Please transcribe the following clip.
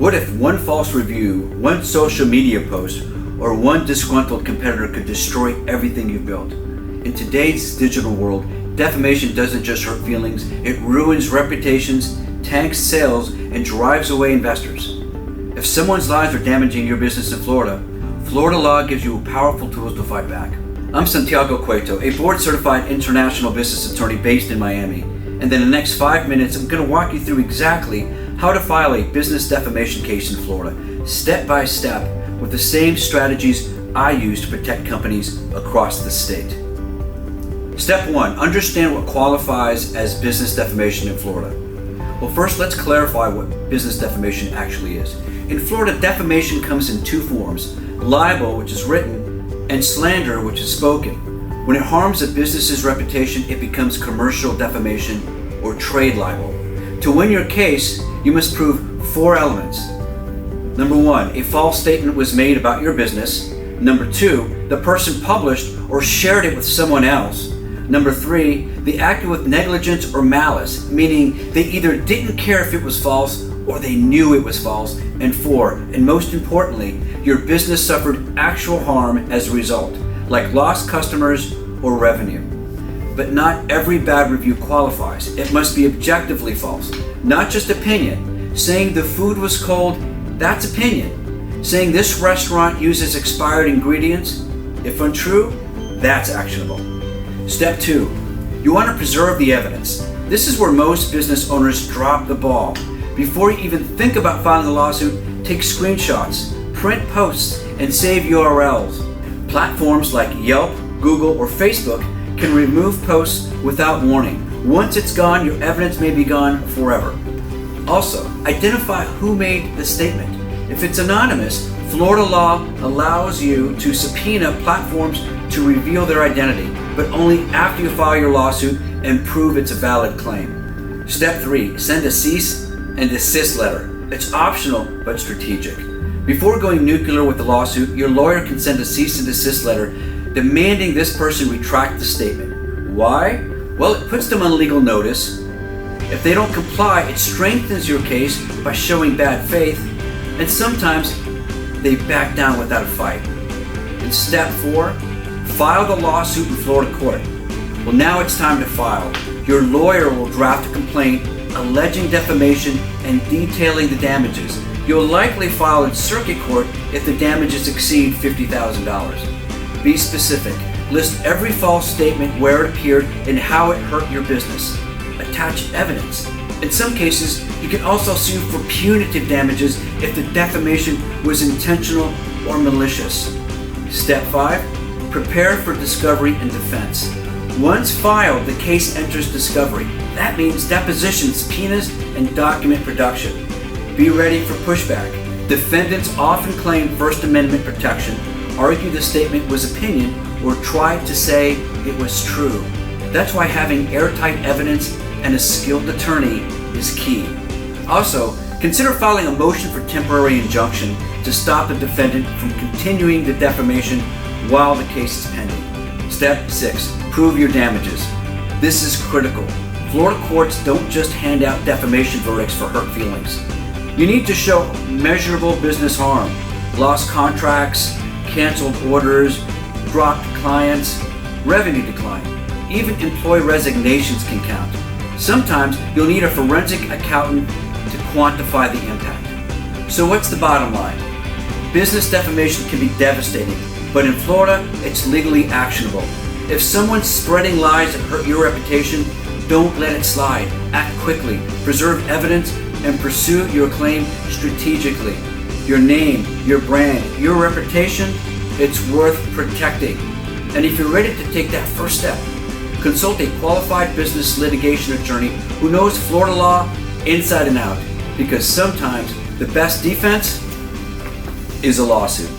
What if one false review, one social media post, or one disgruntled competitor could destroy everything you've built? In today's digital world, defamation doesn't just hurt feelings, it ruins reputations, tanks sales, and drives away investors. If someone's lies are damaging your business in Florida, Florida law gives you powerful tools to fight back. I'm Santiago Cueto, a board-certified international business attorney based in Miami. And in the next 5 minutes, I'm going to walk you through exactly how to file a business defamation case in Florida, step by step, with the same strategies I use to protect companies across the state. Step 1, understand what qualifies as business defamation in Florida. Well, first, let's clarify what business defamation actually is. In Florida, defamation comes in two forms: libel, which is written, and slander, which is spoken. When it harms a business's reputation, it becomes commercial defamation or trade libel. To win your case, you must prove 4 elements. Number 1, a false statement was made about your business. Number 2, the person published or shared it with someone else. Number 3, they acted with negligence or malice, meaning they either didn't care if it was false or they knew it was false. And 4, and most importantly, your business suffered actual harm as a result, like lost customers or revenue. But not every bad review qualifies. It must be objectively false, not just opinion. Saying the food was cold, that's opinion. Saying this restaurant uses expired ingredients, if untrue, that's actionable. Step 2, you want to preserve the evidence. This is where most business owners drop the ball. Before you even think about filing a lawsuit, take screenshots, print posts, and save URLs. Platforms like Yelp, Google, or Facebook can remove posts without warning. Once it's gone, your evidence may be gone forever. Also, identify who made the statement. If it's anonymous, Florida law allows you to subpoena platforms to reveal their identity, but only after you file your lawsuit and prove it's a valid claim. Step 3, send a cease and desist letter. It's optional but strategic. Before going nuclear with the lawsuit, your lawyer can send a cease and desist letter demanding this person retract the statement. Why? Well, it puts them on legal notice. If they don't comply, it strengthens your case by showing bad faith, and sometimes they back down without a fight. In step 4, file the lawsuit in Florida court. Well, now it's time to file. Your lawyer will draft a complaint alleging defamation and detailing the damages. You'll likely file in circuit court if the damages exceed $50,000. Be specific. List every false statement, where it appeared, and how it hurt your business. Attach evidence. In some cases, you can also sue for punitive damages if the defamation was intentional or malicious. Step 5, prepare for discovery and defense. Once filed, the case enters discovery. That means deposition, subpoenas, and document production. Be ready for pushback. Defendants often claim First Amendment protection, argue the statement was opinion, or try to say it was true. That's why having airtight evidence and a skilled attorney is key. Also, consider filing a motion for temporary injunction to stop the defendant from continuing the defamation while the case is pending. Step 6, prove your damages. This is critical. Florida courts don't just hand out defamation verdicts for hurt feelings. You need to show measurable business harm, lost contracts, canceled orders, dropped clients, revenue decline. Even employee resignations can count. Sometimes you'll need a forensic accountant to quantify the impact. So what's the bottom line? Business defamation can be devastating, but in Florida, it's legally actionable. If someone's spreading lies that hurt your reputation, don't let it slide. Act quickly, preserve evidence, and pursue your claim strategically. Your name, your brand, your reputation, it's worth protecting. And if you're ready to take that first step, consult a qualified business litigation attorney who knows Florida law inside and out, because sometimes the best defense is a lawsuit.